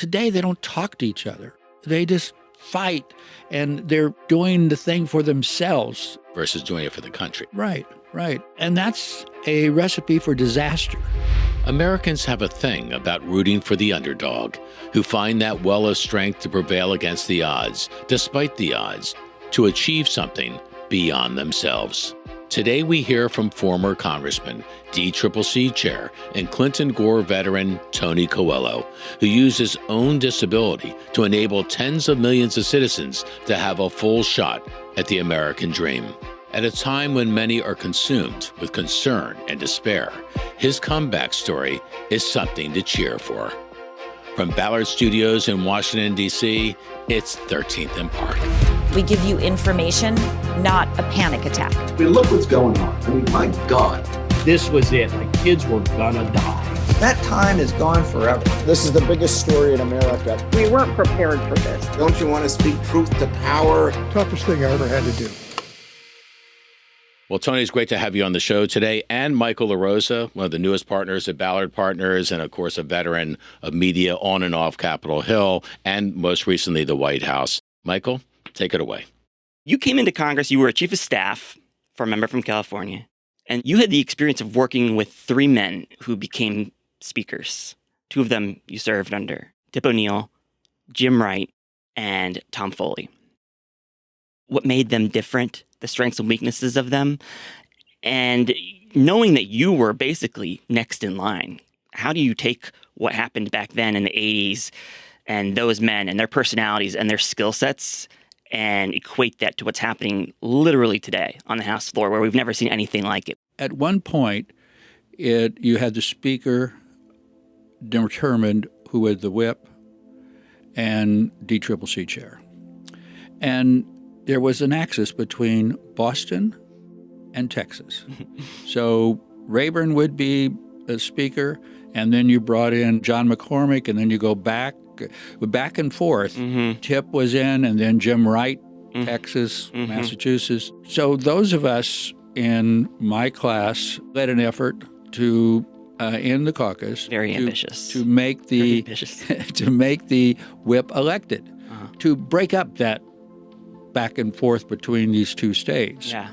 today they don't talk to each other. They just fight, and they're doing the thing for themselves. Versus doing it for the country. Right. And that's a recipe for disaster. Americans have a thing about rooting for the underdog, who find that well of strength to prevail against the odds, despite the odds, to achieve something beyond themselves. Today we hear from former Congressman, DCCC Chair, and Clinton Gore veteran Tony Coello, who used his own disability to enable tens of millions of citizens to have a full shot at the American dream. At a time when many are consumed with concern and despair, his comeback story is something to cheer for. From Ballard Studios in Washington, D.C., it's 13th and Park. We give you information, not a panic attack. I mean, look what's going on. I mean, my God. This was it. My kids were gonna die. That time is gone forever. This is the biggest story in America. We weren't prepared for this. Don't you want to speak truth to power? Toughest thing I ever had to do. Well, Tony, it's great to have you on the show today, and Michael LaRosa, one of the newest partners at Ballard Partners, and of course a veteran of media on and off Capitol Hill, and most recently the White House. Michael, take it away. You came into Congress, you were a chief of staff for a member from California, and you had the experience of working with three men who became speakers. Two of them you served under, Tip O'Neill, Jim Wright, and Tom Foley. What made them different, the strengths and weaknesses of them, and knowing that you were basically next in line, how do you take what happened back then in the 80s and those men and their personalities and their skill sets and equate that to what's happening literally today on the House floor, where we've never seen anything like it? At one point, you had the Speaker determined who was the whip and DCCC chair. And there was an axis between Boston and Texas. So Rayburn would be a speaker, and then you brought in John McCormick, and then you go back and forth. Mm-hmm. Tip was in, and then Jim Wright, Texas, Massachusetts. So those of us in my class led an effort to in the caucus to make the to make the whip elected, to break up that back and forth between these two states. Yeah.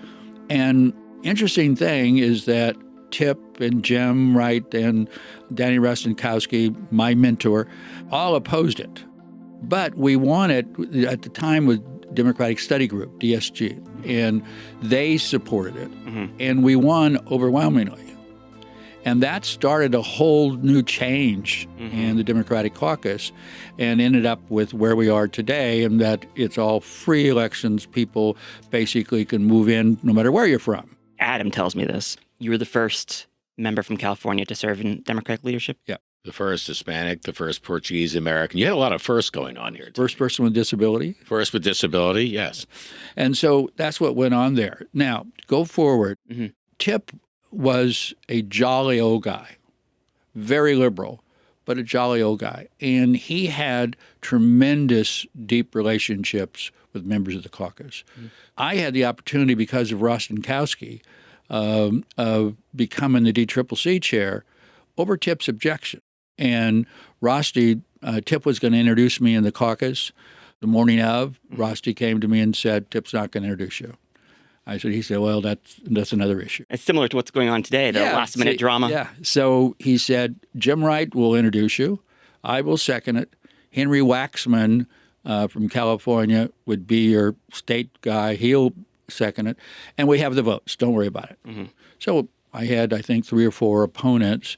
And interesting thing is that Tip and Jim Wright and Danny Rostenkowski, my mentor, all opposed it. But we wanted, at the time, was Democratic Study Group, DSG, and they supported it. And we won overwhelmingly. And that started a whole new change in the Democratic caucus and ended up with where we are today, and that it's all free elections. People basically can move in no matter where you're from. Adam tells me this. You were the first member from California to serve in Democratic leadership? Yeah. The first Hispanic, the first Portuguese American. You had a lot of firsts going on here. First person with disability. First with disability, yes. And so that's what went on there. Now, go forward. Tip was a jolly old guy, very liberal, but a jolly old guy. And he had tremendous deep relationships with members of the caucus. I had the opportunity, because of Rostenkowski, of becoming the DCCC chair over Tip's objection. And Tip was going to introduce me in the caucus. The morning of, Rusty came to me and said, "Tip's not going to introduce you." He said, "Well, that's another issue." It's similar to what's going on today, the last-minute drama. Yeah. So he said, "Jim Wright will introduce you. I will second it. Henry Waxman from California would be your state guy. He'll second it. And we have the votes. Don't worry about it." So I had, I think, 3 or 4 opponents,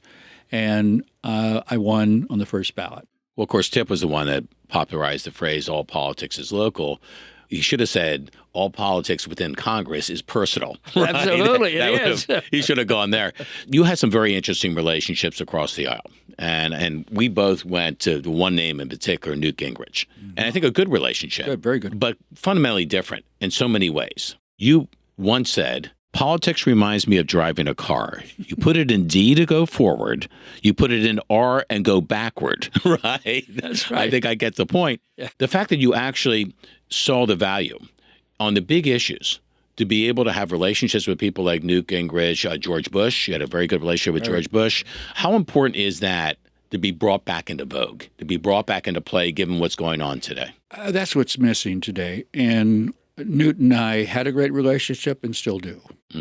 and I won on the first ballot. Well, of course, Tip was the one that popularized the phrase, "all politics is local." He should have said, "all politics within Congress is personal." Right? Absolutely, it is. He should have gone there. You had some very interesting relationships across the aisle. And we both went to one name in particular, Newt Gingrich. And I think a good relationship. Good, very good. But fundamentally different in so many ways. You once said, "Politics reminds me of driving a car. You put it in D to go forward. You put it in R and go backward." Right? That's right. I think I get the point. Yeah. The fact that you actually saw the value on the big issues to be able to have relationships with people like Newt Gingrich, George Bush. You had a very good relationship with George Bush. How important is that to be brought back into vogue, to be brought back into play, given what's going on today? That's what's missing today. And Newt and I had a great relationship and still do.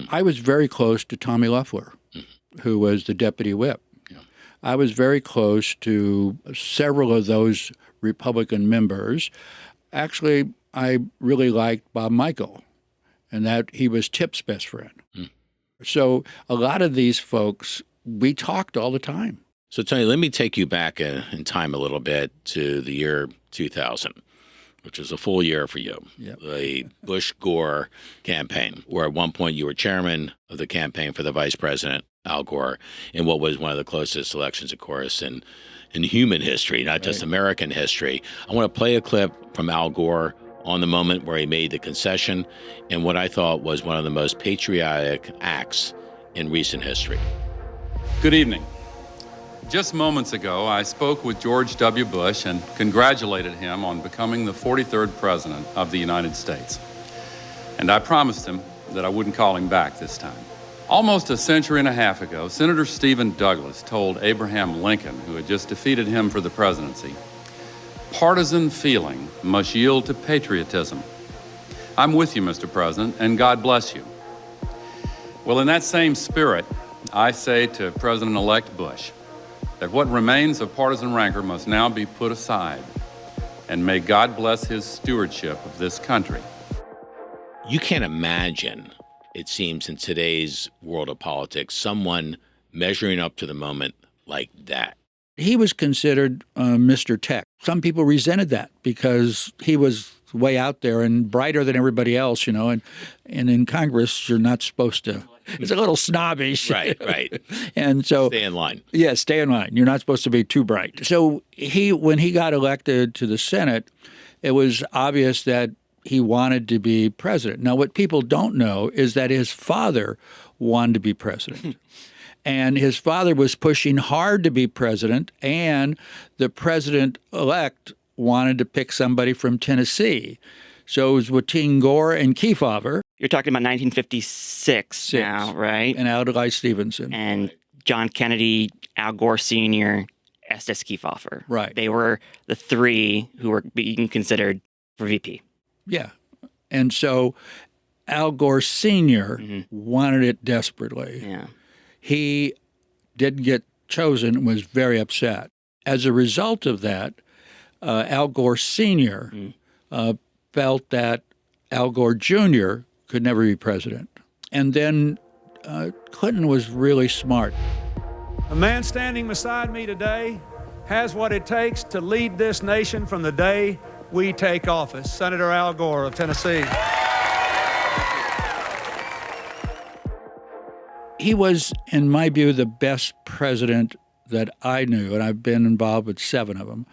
I was very close to Tommy Loeffler, who was the deputy whip. I was very close to several of those Republican members. Actually, I really liked Bob Michael, and that he was Tip's best friend. So a lot of these folks, we talked all the time. So, Tony, let me take you back in time a little bit to the year 2000, which was a full year for you. Yep. The Bush-Gore campaign, where at one point you were chairman of the campaign for the vice president, Al Gore, in what was one of the closest elections, of course, in human history, not just American history. I want to play a clip from Al Gore on the moment where he made the concession and what I thought was one of the most patriotic acts in recent history. Good evening. Just moments ago, I spoke with George W. Bush and congratulated him on becoming the 43rd President of the United States. And I promised him that I wouldn't call him back this time. Almost a century and a half ago, Senator Stephen Douglas told Abraham Lincoln, who had just defeated him for the presidency, "Partisan feeling must yield to patriotism." I'm with you, Mr. President, and God bless you. Well, in that same spirit, I say to President-elect Bush that what remains of partisan rancor must now be put aside, and may God bless his stewardship of this country. You can't imagine, it seems, in today's world of politics, someone measuring up to the moment like that. He was considered Mr. Tech. Some people resented that because he was way out there and brighter than everybody else, and in Congress, you're not supposed to. It's a little snobbish. Right. And so Stay in line. Yeah, stay in line. You're not supposed to be too bright. So when he got elected to the Senate, it was obvious that he wanted to be president. Now, what people don't know is that his father wanted to be president. And his father was pushing hard to be president, and the president-elect wanted to pick somebody from Tennessee. So it was between Gore and Kefauver. You're talking about 1956 now, right? And Adlai Stevenson. And John Kennedy, Al Gore Sr., Estes Kefauver. Right. They were the three who were being considered for VP. Yeah. And so Al Gore Sr. wanted it desperately. Yeah. He didn't get chosen and was very upset. As a result of that, Al Gore Sr. Felt that Al Gore Jr. could never be president. And then Clinton was really smart. The man standing beside me today has what it takes to lead this nation from the day we take office. Senator Al Gore of Tennessee. He was, in my view, the best president that I knew, and I've been involved with 7 of them,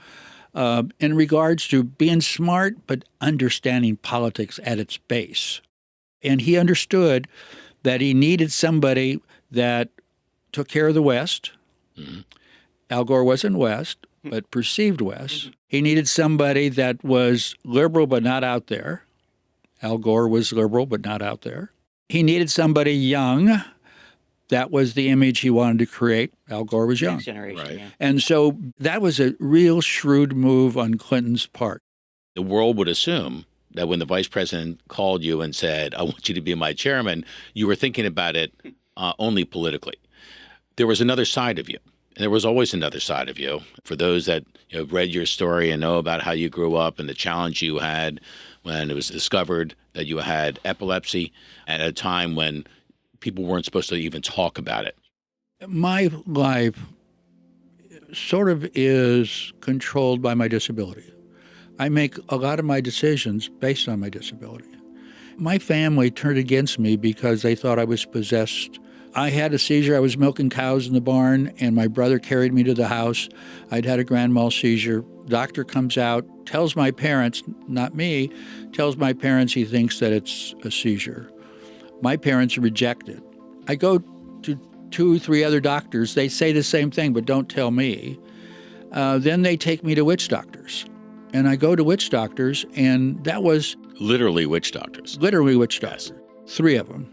in regards to being smart but understanding politics at its base. And he understood that he needed somebody that took care of the West. Al Gore wasn't West, but perceived West. He needed somebody that was liberal but not out there. Al Gore was liberal but not out there. He needed somebody young. That was the image he wanted to create. Al Gore was young. Next generation, Right. yeah. And so that was a real shrewd move on Clinton's part. The world would assume that when the vice president called you and said, "I want you to be my chairman," you were thinking about it only politically. There was another side of you, and there was always another side of you. For those that have read your story and know about how you grew up and the challenge you had when it was discovered that you had epilepsy at a time when people weren't supposed to even talk about it. My life sort of is controlled by my disability. I make a lot of my decisions based on my disability. My family turned against me because they thought I was possessed. I had a seizure. I was milking cows in the barn, and my brother carried me to the house. I'd had a grand mal seizure. Doctor comes out, tells my parents, not me, tells my parents he thinks that it's a seizure. My parents reject it. I go to 2, 3 other doctors. They say the same thing, but don't tell me. Then they take me to witch doctors. And I go to witch doctors, and that was... Literally witch doctors. Literally witch doctors. 3 of them.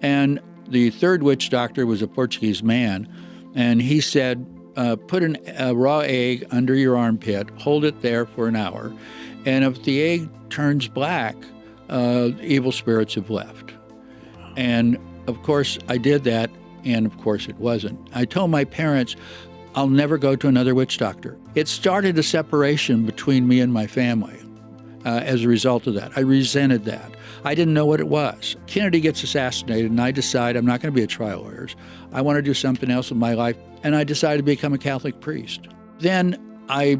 And the 3rd witch doctor was a Portuguese man, and he said, put a raw egg under your armpit, hold it there for an hour, and if the egg turns black, evil spirits have left. And of course, I did that, and of course it wasn't. I told my parents, I'll never go to another witch doctor. It started a separation between me and my family as a result of that. I resented that. I didn't know what it was. Kennedy gets assassinated, and I decide I'm not going to be a trial lawyer. I want to do something else in my life, and I decided to become a Catholic priest. Then I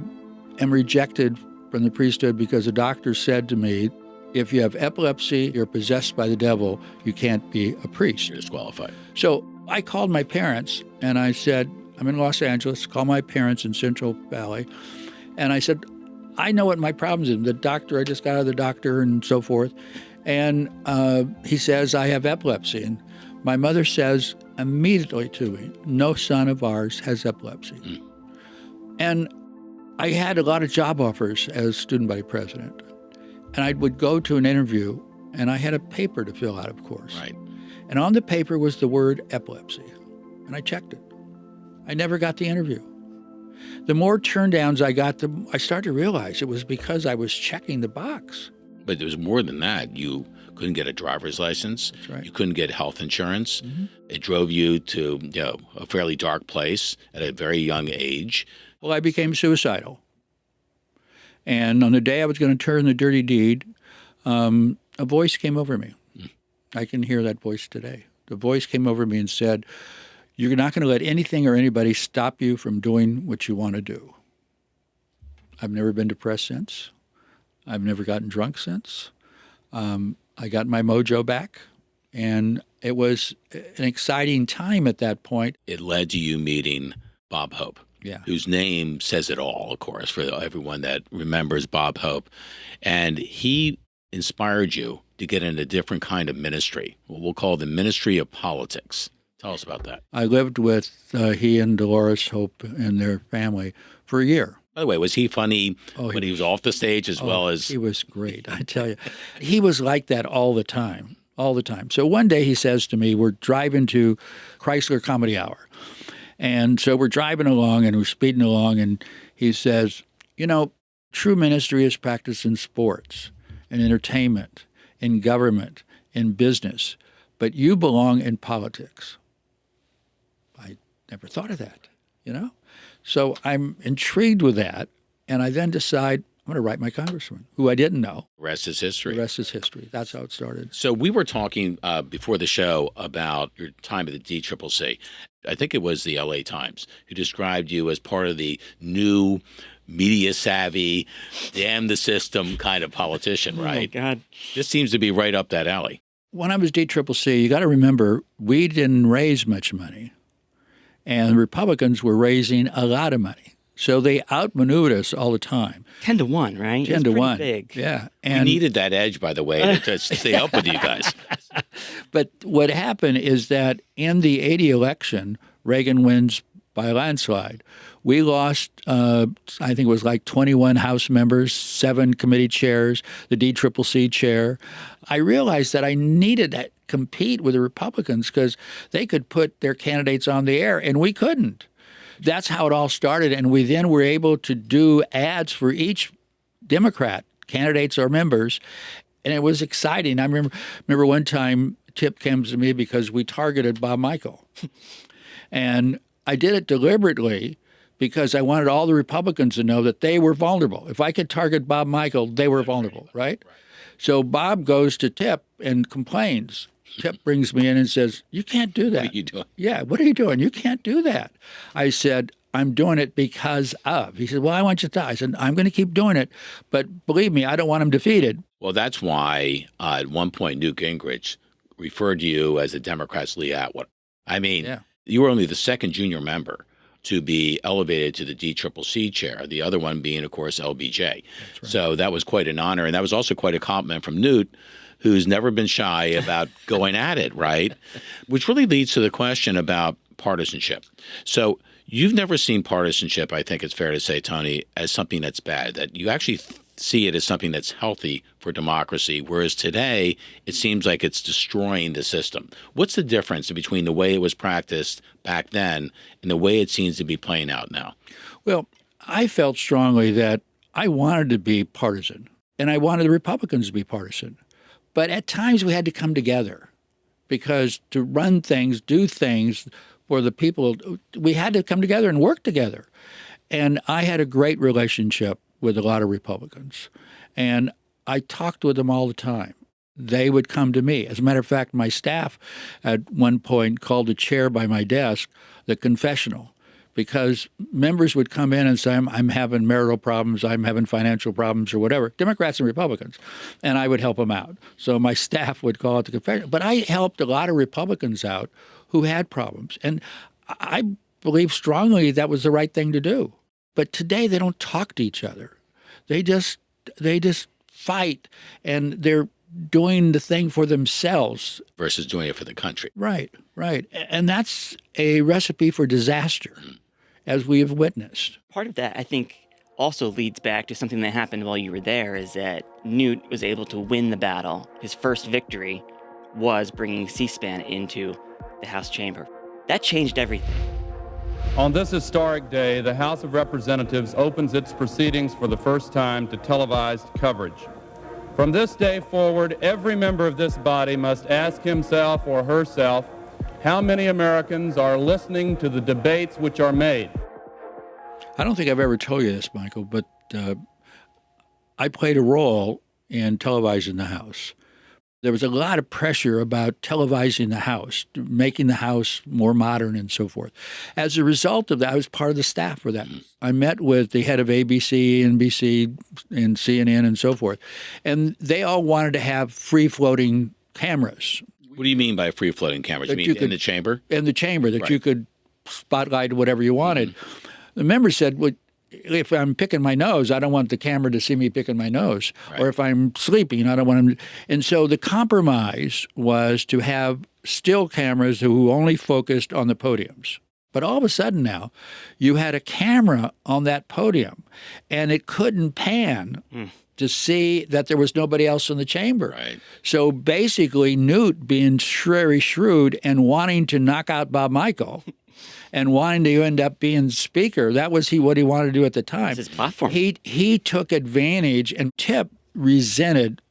am rejected from the priesthood because the doctor said to me, if you have epilepsy, you're possessed by the devil, you can't be a priest. You're disqualified. So I called my parents, and I said, I'm in Los Angeles, call my parents in Central Valley, and I said, I know what my problems are. The doctor, I just got out of the doctor and so forth, and he says, I have epilepsy. And my mother says immediately to me, no son of ours has epilepsy. Mm. And I had a lot of job offers as student body president. And I would go to an interview, and I had a paper to fill out, of course. Right. And on the paper was the word epilepsy. And I checked it. I never got the interview. The more turndowns I got, I started to realize it was because I was checking the box. But there was more than that. You couldn't get a driver's license. That's right. You couldn't get health insurance. Mm-hmm. It drove you to a fairly dark place at a very young age. Well, I became suicidal. And on the day I was going to turn the dirty deed, a voice came over me. Mm. I can hear that voice today. The voice came over me and said, you're not going to let anything or anybody stop you from doing what you want to do. I've never been depressed since. I've never gotten drunk since. I got my mojo back, and it was an exciting time at that point. It led to you meeting Bob Hope. Yeah. Whose name says it all, of course, for everyone that remembers Bob Hope. And he inspired you to get in a different kind of ministry, what we'll call the ministry of politics. Tell us about that. I lived with he and Dolores Hope and their family for a year. By the way, was he funny when he was off the stage as well as... He was great, I tell you. He was like that all the time. So one day he says to me, we're driving to Chrysler Comedy Hour. And so we're driving along and we're speeding along, and he says, true ministry is practiced in sports, in entertainment, in government, in business, but you belong in politics. I never thought of that, So I'm intrigued with that, and I then decide I'm going to write my congressman, who I didn't know. The rest is history. The rest is history. That's how it started. So we were talking before the show about your time at the DCCC. I think it was the LA Times who described you as part of the new media-savvy, damn the system kind of politician, right? Oh, my God. This seems to be right up that alley. When I was DCCC, you got to remember, we didn't raise much money, and the Republicans were raising a lot of money. So they outmaneuvered us all the time. 10-1, right? 10-1. Big. Yeah. And we needed that edge, by the way, to stay up with you guys. But what happened is that in the 1980 election, Reagan wins by a landslide. We lost, I think it was like 21 House members, 7 committee chairs, the DCCC chair. I realized that I needed to compete with the Republicans because they could put their candidates on the air, and we couldn't. That's how it all started, and we then were able to do ads for each Democrat, candidates or members, and it was exciting. I remember one time Tip came to me because we targeted Bob Michael, and I did it deliberately because I wanted all the Republicans to know that they were vulnerable. If I could target Bob Michael, they were vulnerable, right? So Bob goes to Tip and complains. Tip brings me in and says, you can't do that. What are you doing? Yeah, what are you doing? You can't do that. I said, I'm doing it because of. He said, well, I want you to. I said, I'm going to keep doing it, but believe me, I don't want him defeated. Well, that's why at one point Newt Gingrich referred to you as a Democrat's Lee Atwood. I mean, You were only the second junior member to be elevated to the DCCC chair, the other one being, of course, LBJ. That's right. So that was quite an honor, and that was also quite a compliment from Newt, who's never been shy about going at it, right? Which really leads to the question about partisanship. So you've never seen partisanship, I think it's fair to say, Tony, as something that's bad, that you actually see it as something that's healthy for democracy, whereas today it seems like it's destroying the system. What's the difference between the way it was practiced back then and the way it seems to be playing out now? Well, I felt strongly that I wanted to be partisan, and I wanted the Republicans to be partisan. But at times we had to come together, because to run things, do things for the people, we had to come together and work together. And I had a great relationship with a lot of Republicans, and I talked with them all the time. They would come to me. As a matter of fact, my staff at one point called a chair by my desk the confessional, because members would come in and say, I'm having marital problems, I'm having financial problems or whatever, Democrats and Republicans, and I would help them out. So my staff would call it the confessional. But I helped a lot of Republicans out who had problems, and I believe strongly that was the right thing to do. But today they don't talk to each other. They just fight, and they're doing the thing for themselves Versus doing it for the country. Right. And that's a recipe for disaster, as we have witnessed. Part of that, I think, also leads back to something that happened while you were there, is that Newt was able to win the battle. His first victory was bringing C-SPAN into the House chamber. That changed everything. On this historic day, the House of Representatives opens its proceedings for the first time to televised coverage. From this day forward, every member of this body must ask himself or herself how many Americans are listening to the debates which are made. I don't think I've ever told you this, Michael, but I played a role in televising the House. There was a lot of pressure about televising the House, making the House more modern and so forth. As a result of that, I was part of the staff for that. I met with the head of ABC, NBC, and CNN and so forth, and they all wanted to have free-floating cameras. What do you mean by free-floating cameras? You mean in the chamber? In the chamber, that right. You could spotlight whatever you wanted. The members said, well, if I'm picking my nose, I don't want the camera to see me picking my nose. Right. Or if I'm sleeping, I don't want them. And so the compromise was to have still cameras who only focused on the podiums. But all of a sudden now, you had a camera on that podium, and it couldn't pan to see that there was nobody else in the chamber. Right. So basically, Newt, being very shrewd and wanting to knock out Bob Michael and wanting to end up being speaker, that was what he wanted to do at the time. That's his platform. He took advantage, and Tip resented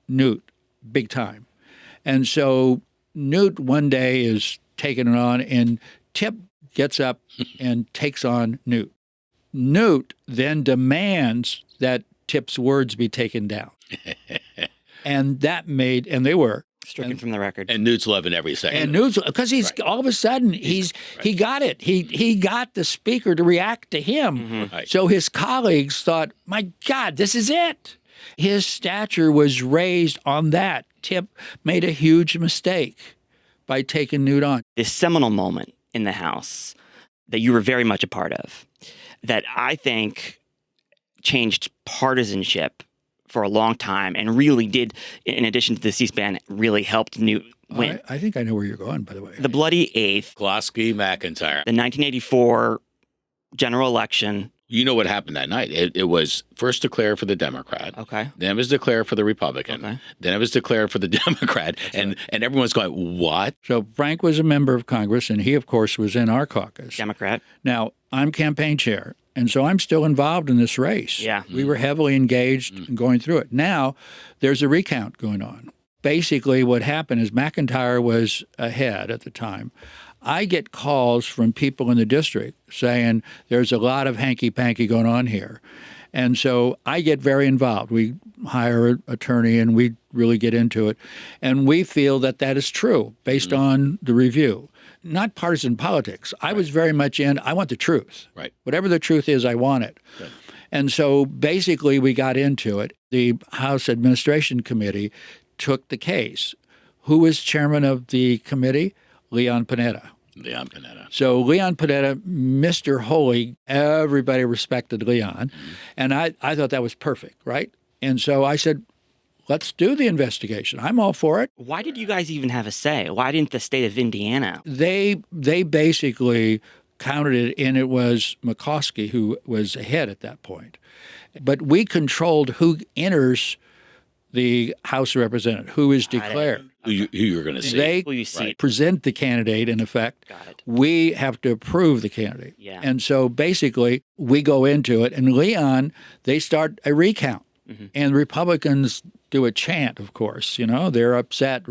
Newt big time. And so Newt one day is taking it on, and Tip gets up and takes on Newt. Newt then demands that Tip's words be taken down. And that made, and they were. Stricken from the record. And Newt's loving every second. And Newt's, because he's all of a sudden, he got it. He got the speaker to react to him. Right. So his colleagues thought, my God, this is it. His stature was raised on that. Tip made a huge mistake by taking Newt on. This seminal moment in the House that you were very much a part of, that I think changed partisanship for a long time and really did, in addition to the C-SPAN, really helped Newt win. I think I know where you're going, by the way. The Bloody Eighth. Glasgow McIntyre. The 1984 general election. You know what happened that night. It was first declared for the Democrat. Okay. Then it was declared for the Republican. Okay. Then it was declared for the Democrat. And everyone's going, what? So Frank was a member of Congress, and he, of course, was in our caucus. Democrat. Now, I'm campaign chair. And so I'm still involved in this race. Yeah. We were heavily engaged in going through it. Now there's a recount going on. Basically what happened is McIntyre was ahead at the time. I get calls from people in the district saying there's a lot of hanky-panky going on here. And so I get very involved. We hire an attorney and we really get into it. And we feel that that is true based on the review. Not partisan politics. I was very much I want the truth. Right. Whatever the truth is, I want it. Right. And so basically we got into it. The House Administration Committee took the case. Who was chairman of the committee? Leon Panetta. Leon Panetta. So Leon Panetta, Mr. Holy, everybody respected Leon. And I thought that was perfect, right? And so I said, let's do the investigation. I'm all for it. Why did you guys even have a say? Why didn't the state of Indiana? They basically counted it, and it was McCoskey who was ahead at that point. But we controlled who enters the House of Representatives, who is declared. Who you're going to see. They present the candidate, in effect. Got it. We have to approve the candidate. Yeah. And so basically, we go into it, and Leon, they start a recount. Mm-hmm. And Republicans do a chant, of course. They're upset,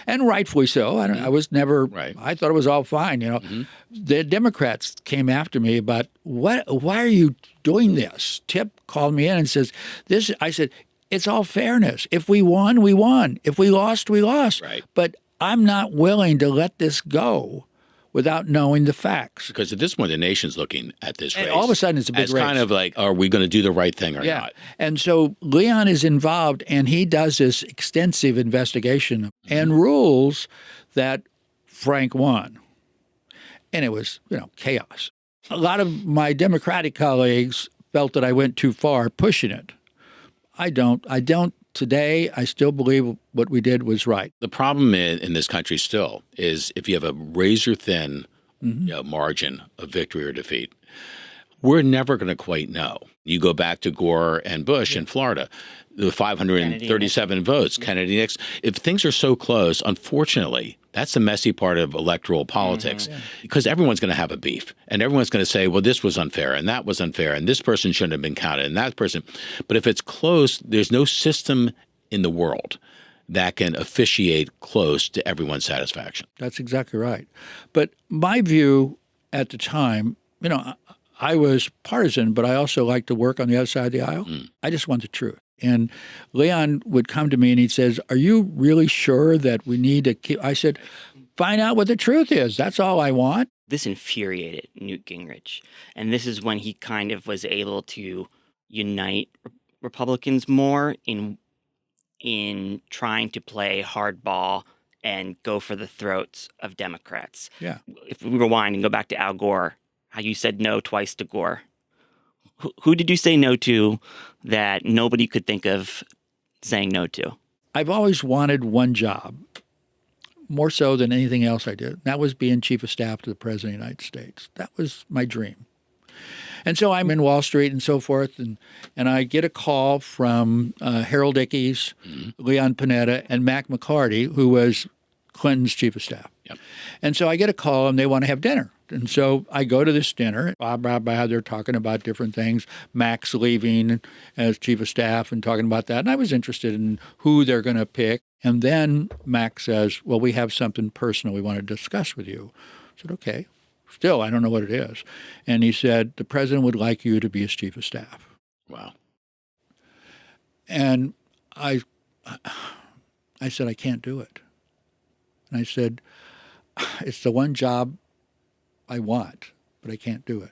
and rightfully so. I was never. Right. I thought it was all fine. Mm-hmm. The Democrats came after me about why are you doing this? Tip called me in and says this. I said, it's all fairness. If we won, we won. If we lost, we lost. Right. But I'm not willing to let this go without knowing the facts. Because at this point, the nation's looking at this race. And all of a sudden, it's a big race. race. It's kind of like, are we going to do the right thing or not? And so Leon is involved, and he does this extensive investigation and rules that Frank won. And it was, chaos. A lot of my Democratic colleagues felt that I went too far pushing it. I don't. Today, I still believe what we did was right. The problem in this country still is if you have a razor-thin margin of victory or defeat, we're never going to quite know. You go back to Gore and Bush in Florida, the 537 votes, Kennedy, Nixon. If things are so close, unfortunately, that's the messy part of electoral politics because everyone's going to have a beef and everyone's going to say, well, this was unfair and that was unfair and this person shouldn't have been counted and that person. But if it's close, there's no system in the world that can officiate close to everyone's satisfaction. That's exactly right. But my view at the time, I was partisan, but I also liked to work on the other side of the aisle. I just want the truth. And Leon would come to me and he says, are you really sure that we need to keep? I said, find out what the truth is. That's all I want. This infuriated Newt Gingrich. And this is when he kind of was able to unite Republicans more in trying to play hardball and go for the throats of Democrats. Yeah. If we rewind and go back to Al Gore, how you said no twice to Gore. Who did you say no to that nobody could think of saying no to? I've always wanted one job, more so than anything else I did. That was being chief of staff to the President of the United States. That was my dream. And so I'm in Wall Street and so forth, and I get a call from Harold Ickes, Leon Panetta, and Mac McCarty, who was Clinton's chief of staff. Yep. And so I get a call, and they want to have dinner. And so I go to this dinner. They're talking about different things. Mac's leaving as chief of staff and talking about that. And I was interested in who they're going to pick. And then Mac says, well, we have something personal we want to discuss with you. I said, okay. Still, I don't know what it is. And he said, the president would like you to be his chief of staff. Wow. And I said, I can't do it. And I said, it's the one job I want, but I can't do it.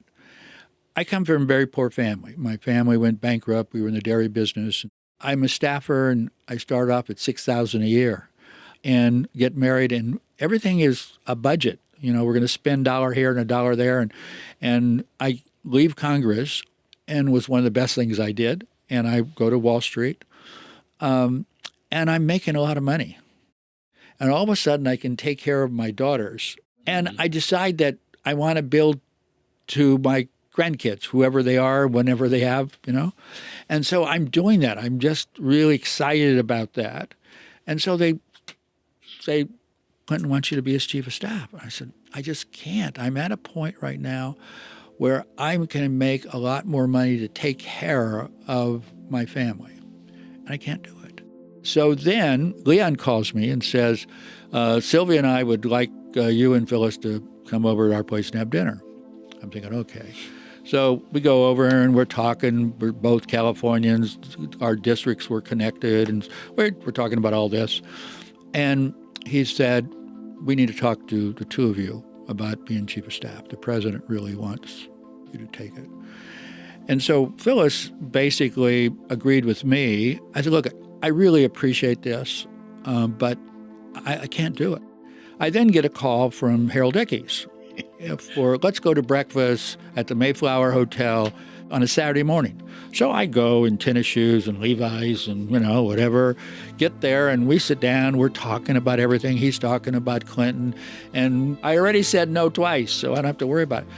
I come from a very poor family. My family went bankrupt. We were in the dairy business. I'm a staffer, and I start off at $6,000 a year and get married, and everything is a budget. We're going to spend $1 here and $1 there. And I leave Congress, and was one of the best things I did. And I go to Wall Street, and I'm making a lot of money. And all of a sudden, I can take care of my daughters. And I decide that I want to build to my grandkids, whoever they are, whenever they have, And so I'm doing that. I'm just really excited about that. And so they say, Clinton wants you to be his chief of staff. I said, I just can't. I'm at a point right now where I can make a lot more money to take care of my family. And I can't do it. So then Leon calls me and says, Sylvia and I would like you and Phyllis to come over to our place and have dinner. I'm thinking, okay. So we go over and we're talking. We're both Californians. Our districts were connected, and we're talking about all this. And he said, we need to talk to the two of you about being chief of staff. The president really wants you to take it. And so Phyllis basically agreed with me. I said, look, I really appreciate this, but I can't do it. I then get a call from Harold Ickes for let's go to breakfast at the Mayflower Hotel. on a Saturday morning. So I go in tennis shoes and Levi's and, whatever, get there and we sit down, we're talking about everything. He's talking about Clinton. And I already said no twice, so I don't have to worry about it.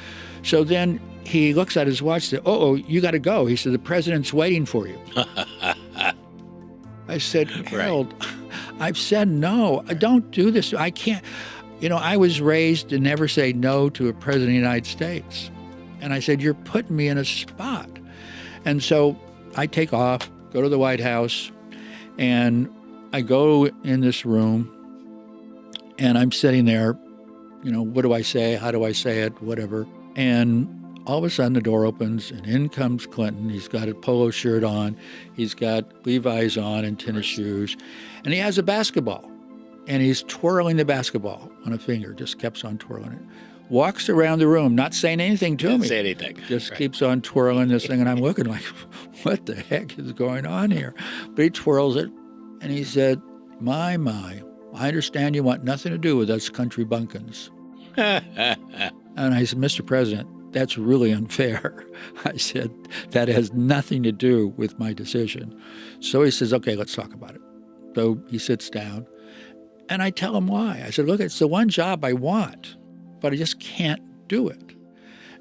So then he looks at his watch and said, oh, you got to go. He said, the president's waiting for you. I said, Harold, I've said no. Don't do this. I can't. I was raised to never say no to a president of the United States. And I said, you're putting me in a spot. And so I take off, go to the White House, and I go in this room, and I'm sitting there, what do I say? How do I say it? Whatever. And all of a sudden the door opens, and in comes Clinton. He's got a polo shirt on. He's got Levi's on and tennis shoes. And he has a basketball. And he's twirling the basketball on a finger, just keeps on twirling it. Walks around the room, not saying anything to me. Didn't say anything. Just keeps on twirling this thing, and I'm looking like, what the heck is going on here? But he twirls it, and he said, my, I understand you want nothing to do with us country bumpkins. And I said, Mr. President, that's really unfair. I said, that has nothing to do with my decision. So he says, okay, let's talk about it. So he sits down, and I tell him why. I said, look, it's the one job I want, but I just can't do it.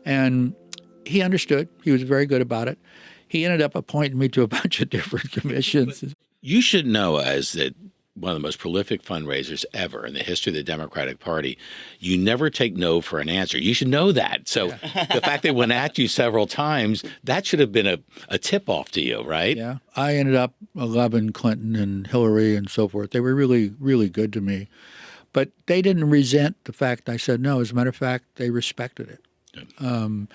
And he understood. He was very good about it. He ended up appointing me to a bunch of different commissions. You should know, as that one of the most prolific fundraisers ever in the history of the Democratic Party, you never take no for an answer. You should know that. So the fact they went at you several times, that should have been a tip-off to you, right? Yeah. I ended up loving Clinton and Hillary and so forth. They were really, really good to me. But they didn't resent the fact I said no. As a matter of fact, they respected it. And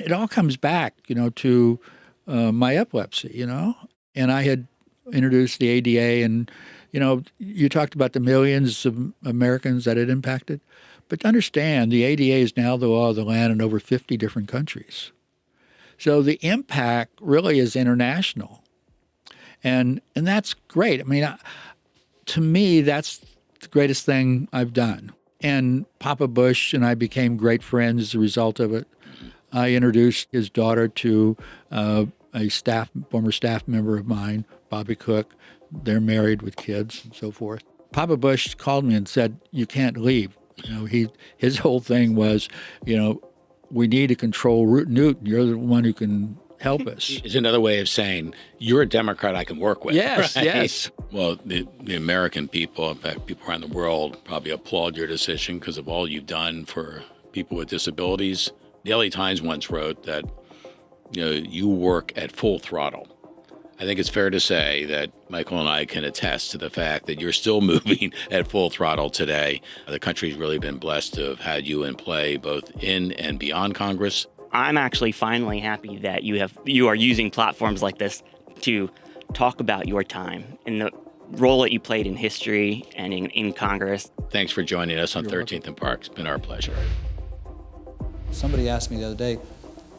it all comes back, to my epilepsy, And I had introduced the ADA, and, you talked about the millions of Americans that it impacted. But to understand, the ADA is now the law of the land in over 50 different countries. So the impact really is international. And that's great. I mean, to me, that's the greatest thing I've done. And Papa Bush and I became great friends as a result of it. I introduced his daughter to a former staff member of mine, Bobby Cook. They're married with kids and so forth. Papa Bush called me and said, you can't leave. His whole thing was, we need to control Newton. You're the one who can help us. It's another way of saying, you're a Democrat I can work with. Yes, right? yes. Well, the American people, in fact, people around the world probably applaud your decision because of all you've done for people with disabilities. The LA Times once wrote that, you work at full throttle. I think it's fair to say that Michael and I can attest to the fact that you're still moving at full throttle today. The country's really been blessed to have had you in play both in and beyond Congress. I'm actually finally happy that you are using platforms like this to talk about your time and the role that you played in history and in Congress. Thanks for joining us on 13th and Park. It's been our pleasure. Somebody asked me the other day,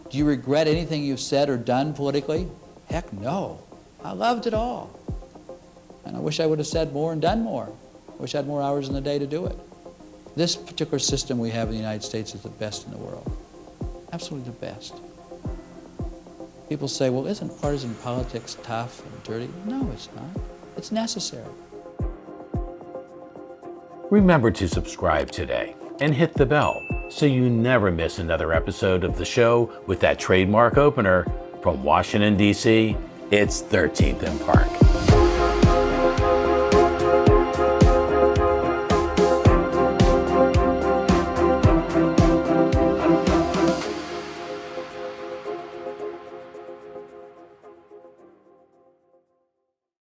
do you regret anything you've said or done politically? Heck no. I loved it all. And I wish I would have said more and done more. I wish I had more hours in the day to do it. This particular system we have in the United States is the best in the world. Absolutely the best. People say, well, isn't partisan politics tough and dirty? No, it's not. It's necessary. Remember to subscribe today and hit the bell so you never miss another episode of the show with that trademark opener. From Washington, D.C., it's 13th and Park.